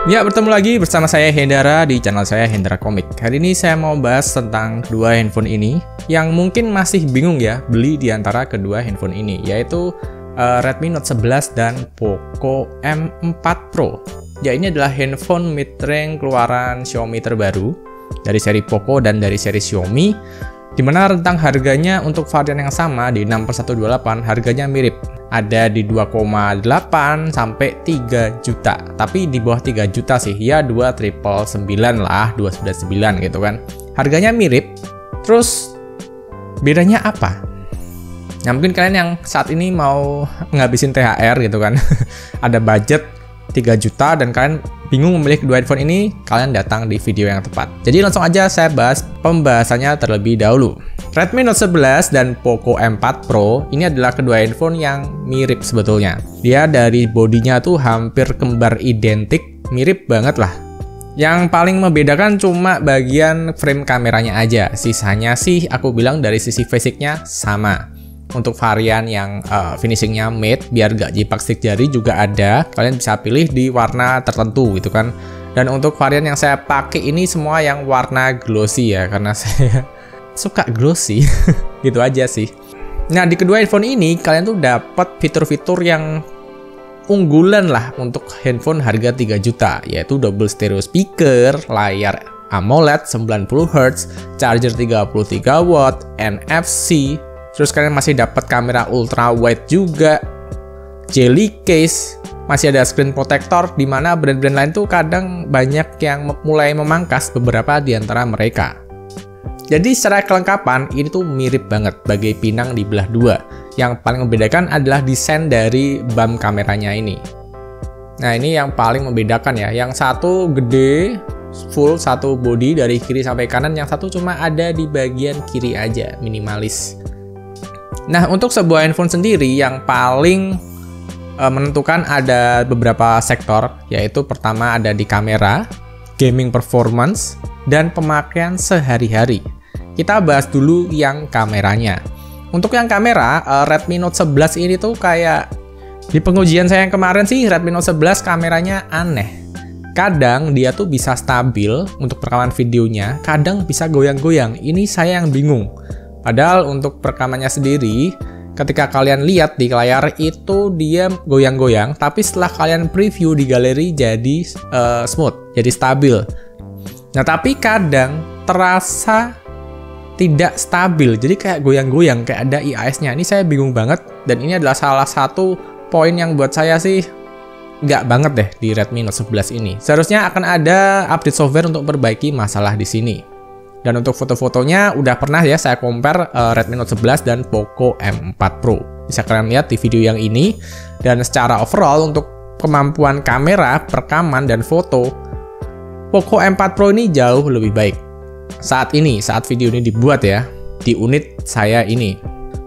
Ya, bertemu lagi bersama saya Hendra di channel saya Hendra Komik. Hari ini saya mau bahas tentang kedua handphone ini yang mungkin masih bingung ya beli di antara kedua handphone ini, yaitu Redmi Note 11 dan Poco M4 Pro. Ya, ini adalah handphone mid-range keluaran Xiaomi terbaru dari seri Poco dan dari seri Xiaomi, dimana rentang harganya untuk varian yang sama di 6/128 harganya mirip. Ada di 2,8 sampai 3 juta. Tapi di bawah 3 juta sih, ya 2,999 lah, 299 gitu kan. Harganya mirip. Terus bedanya apa? Nah, mungkin kalian yang saat ini mau ngabisin THR gitu kan. Ada budget 3 juta dan kalian bingung memilih kedua handphone ini, kalian datang di video yang tepat. Jadi langsung aja saya bahas pembahasannya terlebih dahulu. Redmi Note 11 dan Poco M4 Pro ini adalah kedua handphone yang mirip sebetulnya. Dia dari bodinya tuh hampir kembar identik, mirip banget lah. Yang paling membedakan cuma bagian frame kameranya aja. Sisanya sih aku bilang dari sisi fisiknya sama. Untuk varian yang finishingnya matte, biar gak jipak stick jari juga ada. Kalian bisa pilih di warna tertentu gitu kan. Dan untuk varian yang saya pakai ini semua yang warna glossy ya, karena saya suka glossy. Gitu aja sih. Nah, di kedua handphone ini kalian tuh dapat fitur-fitur yang unggulan lah untuk handphone harga 3 juta, yaitu double stereo speaker, layar AMOLED 90Hz, charger 33 watt, NFC. Terus kalian masih dapat kamera ultra wide juga, jelly case, masih ada screen protector, di mana brand-brand lain tuh kadang banyak yang mulai memangkas beberapa di antara mereka. Jadi secara kelengkapan ini tuh mirip banget, bagai pinang dibelah dua. Yang paling membedakan adalah desain dari bump kameranya ini. Nah, ini yang paling membedakan ya. Yang satu gede, full satu body dari kiri sampai kanan, yang satu cuma ada di bagian kiri aja, minimalis. Nah, untuk sebuah handphone sendiri yang paling menentukan ada beberapa sektor, yaitu pertama ada di kamera, gaming performance, dan pemakaian sehari-hari. Kita bahas dulu yang kameranya. Untuk yang kamera, Redmi Note 11 ini tuh kayak di pengujian saya yang kemarin sih, Redmi Note 11 kameranya aneh. Kadang dia tuh bisa stabil untuk perekaman videonya, kadang bisa goyang-goyang. Ini saya yang bingung. Padahal untuk perekamannya sendiri, ketika kalian lihat di layar itu dia goyang-goyang, tapi setelah kalian preview di galeri jadi smooth, jadi stabil. Nah, tapi kadang terasa tidak stabil, jadi kayak goyang-goyang, kayak ada IIS-nya. Ini saya bingung banget, dan ini adalah salah satu poin yang buat saya sih nggak banget deh di Redmi Note 11 ini. Seharusnya akan ada update software untuk memperbaiki masalah di sini. Dan untuk foto-fotonya udah pernah ya saya compare Redmi Note 11 dan Poco M4 Pro. Bisa kalian lihat di video yang ini. Dan secara overall untuk kemampuan kamera, perekaman, dan foto, Poco M4 Pro ini jauh lebih baik. Saat video ini dibuat ya, di unit saya ini.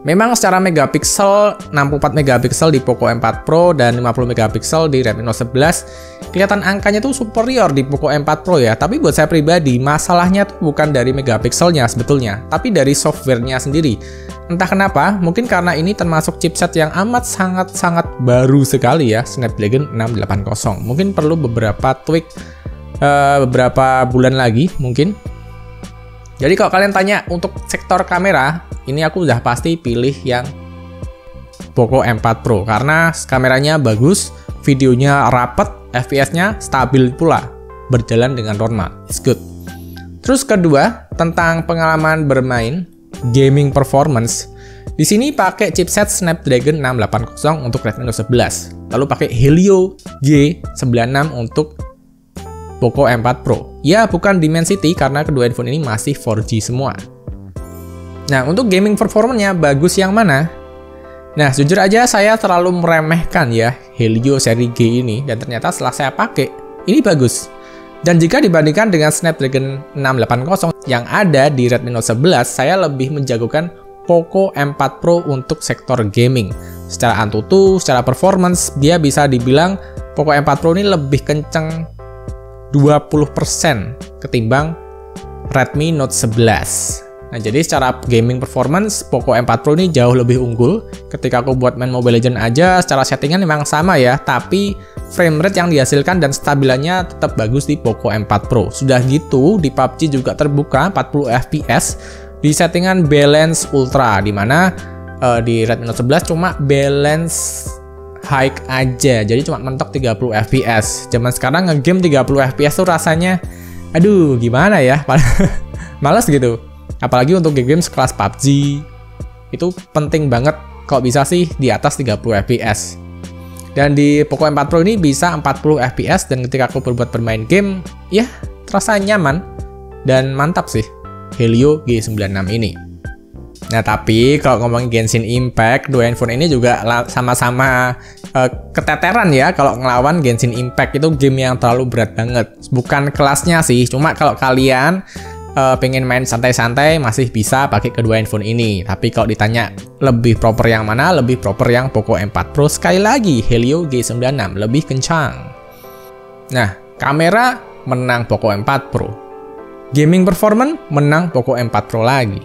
Memang secara megapiksel, 64 megapiksel di Poco M4 Pro dan 50 megapiksel di Redmi Note 11, kelihatan angkanya tuh superior di Poco M4 Pro ya. Tapi buat saya pribadi, masalahnya tuh bukan dari megapikselnya sebetulnya, tapi dari softwarenya sendiri. Entah kenapa, mungkin karena ini termasuk chipset yang amat sangat baru sekali ya, Snapdragon 680. Mungkin perlu beberapa tweak, beberapa bulan lagi mungkin. Jadi kalau kalian tanya untuk sektor kamera, ini aku udah pasti pilih yang Poco M4 Pro karena kameranya bagus, videonya rapet, FPS-nya stabil pula, berjalan dengan normal. It's good. Terus kedua, tentang pengalaman bermain, gaming performance. Di sini pakai chipset Snapdragon 680 untuk Redmi Note 11. Lalu pakai Helio G96 untuk Poco M4 Pro. Ya, bukan Dimensity karena kedua handphone ini masih 4G semua. Nah, untuk gaming performanya bagus yang mana? Nah, jujur aja saya terlalu meremehkan ya Helio seri G ini, dan ternyata setelah saya pakai, ini bagus. Dan jika dibandingkan dengan Snapdragon 680 yang ada di Redmi Note 11, saya lebih menjagokan Poco M4 Pro untuk sektor gaming. Secara Antutu, secara performance, dia bisa dibilang Poco M4 Pro ini lebih kenceng 20% ketimbang Redmi Note 11. Nah, jadi secara gaming performance, Poco M4 Pro ini jauh lebih unggul. Ketika aku buat main Mobile Legends aja, secara settingan memang sama ya, tapi frame rate yang dihasilkan dan stabilannya tetap bagus di Poco M4 Pro. Sudah gitu, di PUBG juga terbuka 40 FPS di settingan balance ultra, dimana di Redmi Note 11 cuma balance high aja, jadi cuma mentok 30 FPS. Zaman sekarang ngegame 30 FPS tuh rasanya, aduh gimana ya, males gitu. Apalagi untuk game sekelas PUBG, itu penting banget kalau bisa sih di atas 30 FPS. Dan di Poco M4 Pro ini bisa 40 FPS, dan ketika aku bermain game, ya terasa nyaman dan mantap sih Helio G96 ini. Nah, tapi kalau ngomongin Genshin Impact, dua handphone ini juga sama-sama keteteran ya kalau ngelawan Genshin Impact. Itu game yang terlalu berat banget. Bukan kelasnya sih, cuma kalau kalian pengen main santai-santai masih bisa pakai kedua handphone ini. Tapi kalau ditanya lebih proper yang mana, lebih proper yang Poco M4 Pro. Sekali lagi, Helio G96 lebih kencang. Nah, kamera menang Poco M4 Pro. Gaming performance menang Poco M4 Pro lagi.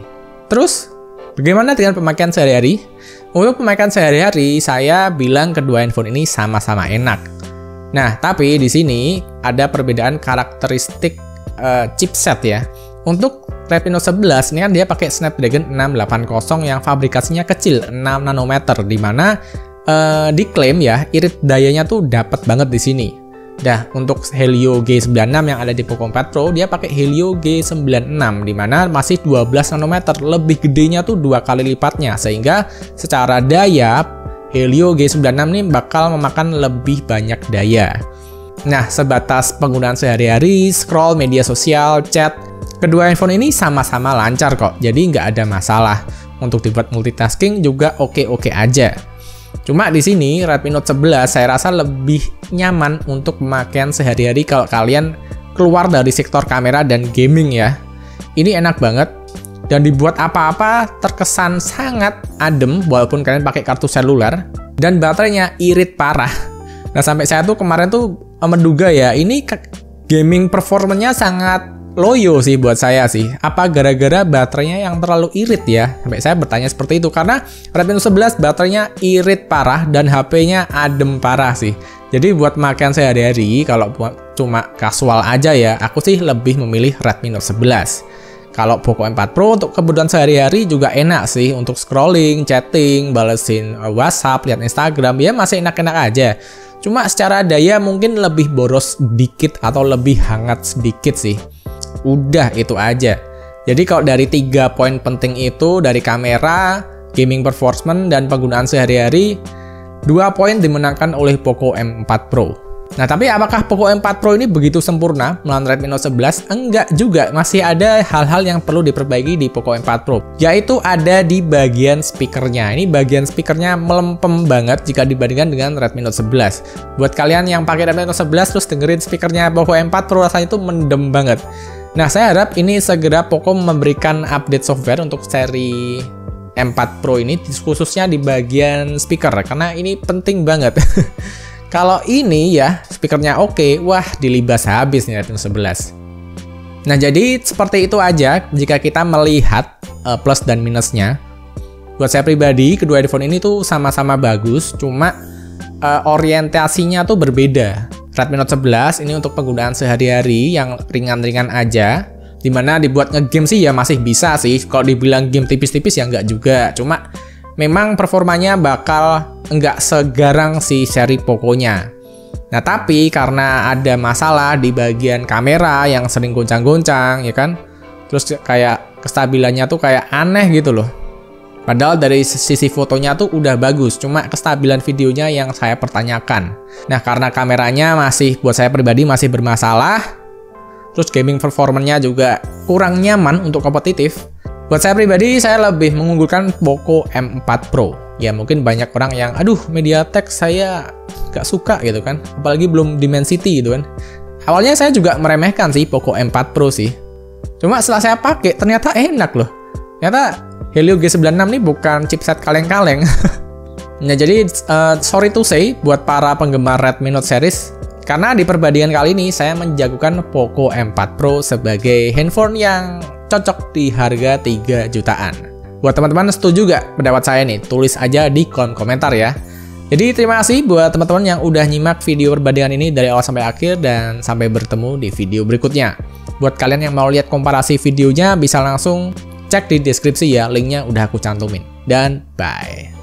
Terus, bagaimana dengan pemakaian sehari-hari? Untuk pemakaian sehari-hari, saya bilang kedua handphone ini sama-sama enak. Nah, tapi di sini ada perbedaan karakteristik chipset ya. Untuk Redmi Note 11 ini kan dia pakai Snapdragon 680 yang fabrikasinya kecil, 6 nanometer, di mana diklaim ya irit dayanya tuh dapat banget di sini. Nah, untuk Helio G96 yang ada di Poco M4 Pro, dia pakai Helio G96 di mana masih 12 nanometer, lebih gedenya tuh 2 kali lipatnya, sehingga secara daya Helio G96 ini bakal memakan lebih banyak daya. Nah, sebatas penggunaan sehari-hari, scroll media sosial, chat, kedua handphone ini sama-sama lancar kok, jadi nggak ada masalah. Untuk dibuat multitasking juga oke-oke aja. Cuma di sini Redmi Note 11 saya rasa lebih nyaman untuk pemakaian sehari-hari kalau kalian keluar dari sektor kamera dan gaming ya. Ini enak banget dan dibuat apa-apa terkesan sangat adem walaupun kalian pakai kartu seluler, dan baterainya irit parah. Nah, sampai saya tuh kemarin tuh menduga ya, ini gaming performanya sangat loyo sih buat saya sih. Apa gara-gara baterainya yang terlalu irit ya? Sampai saya bertanya seperti itu, karena Redmi Note 11 baterainya irit parah dan HP-nya adem parah sih. Jadi buat makan sehari-hari, kalau cuma casual aja ya, aku sih lebih memilih Redmi Note 11. Kalau Poco M4 Pro untuk kebutuhan sehari-hari juga enak sih, untuk scrolling, chatting, balesin WhatsApp, lihat Instagram, ya masih enak-enak aja. Cuma secara daya mungkin lebih boros sedikit atau lebih hangat sedikit sih. Udah itu aja. Jadi kalau dari 3 poin penting itu, dari kamera, gaming performance, dan penggunaan sehari-hari, 2 poin dimenangkan oleh Poco M4 Pro. Nah, tapi apakah Poco M4 Pro ini begitu sempurna melawan Redmi Note 11? Enggak juga, masih ada hal-hal yang perlu diperbaiki di Poco M4 Pro. Yaitu ada di bagian speakernya. Ini bagian speakernya melempem banget jika dibandingkan dengan Redmi Note 11. Buat kalian yang pakai Redmi Note 11 terus dengerin speakernya Poco M4 Pro, rasanya itu mendem banget. Nah, saya harap ini segera Poco memberikan update software untuk seri M4 Pro ini, khususnya di bagian speaker, karena ini penting banget. Kalau ini ya, speakernya oke, wah dilibas habis nih Redmi Note 11. Nah, jadi seperti itu aja jika kita melihat plus dan minusnya. Buat saya pribadi, kedua handphone ini tuh sama-sama bagus, cuma orientasinya tuh berbeda. Redmi Note 11 ini untuk penggunaan sehari-hari yang ringan-ringan aja, dimana dibuat ngegame sih ya masih bisa sih. Kalau dibilang game tipis-tipis ya nggak juga, cuma memang performanya bakal nggak segarang si seri Poco-nya. Nah, tapi karena ada masalah di bagian kamera yang sering goncang-goncang ya kan, terus kayak kestabilannya tuh kayak aneh gitu loh. Padahal dari sisi fotonya tuh udah bagus, cuma kestabilan videonya yang saya pertanyakan. Nah, karena kameranya masih, buat saya pribadi masih bermasalah, terus gaming performance-nya juga kurang nyaman untuk kompetitif. Buat saya pribadi, saya lebih mengunggulkan Poco M4 Pro. Ya, mungkin banyak orang yang, aduh, MediaTek saya gak suka gitu kan, apalagi belum Dimensity gitu kan. Awalnya saya juga meremehkan sih Poco M4 Pro sih. Cuma setelah saya pakai, ternyata enak loh. Ternyata Helio G96 ini bukan chipset kaleng-kaleng. Nah, jadi sorry to say buat para penggemar Redmi Note series, karena di perbandingan kali ini saya menjagokan Poco M4 Pro sebagai handphone yang cocok di harga 3 jutaan. Buat teman-teman setuju gak pendapat saya nih? Tulis aja di kolom komentar ya. Jadi terima kasih buat teman-teman yang udah nyimak video perbandingan ini dari awal sampai akhir, dan sampai bertemu di video berikutnya. Buat kalian yang mau lihat komparasi videonya bisa langsung cek di deskripsi ya, linknya udah aku cantumin. Dan bye.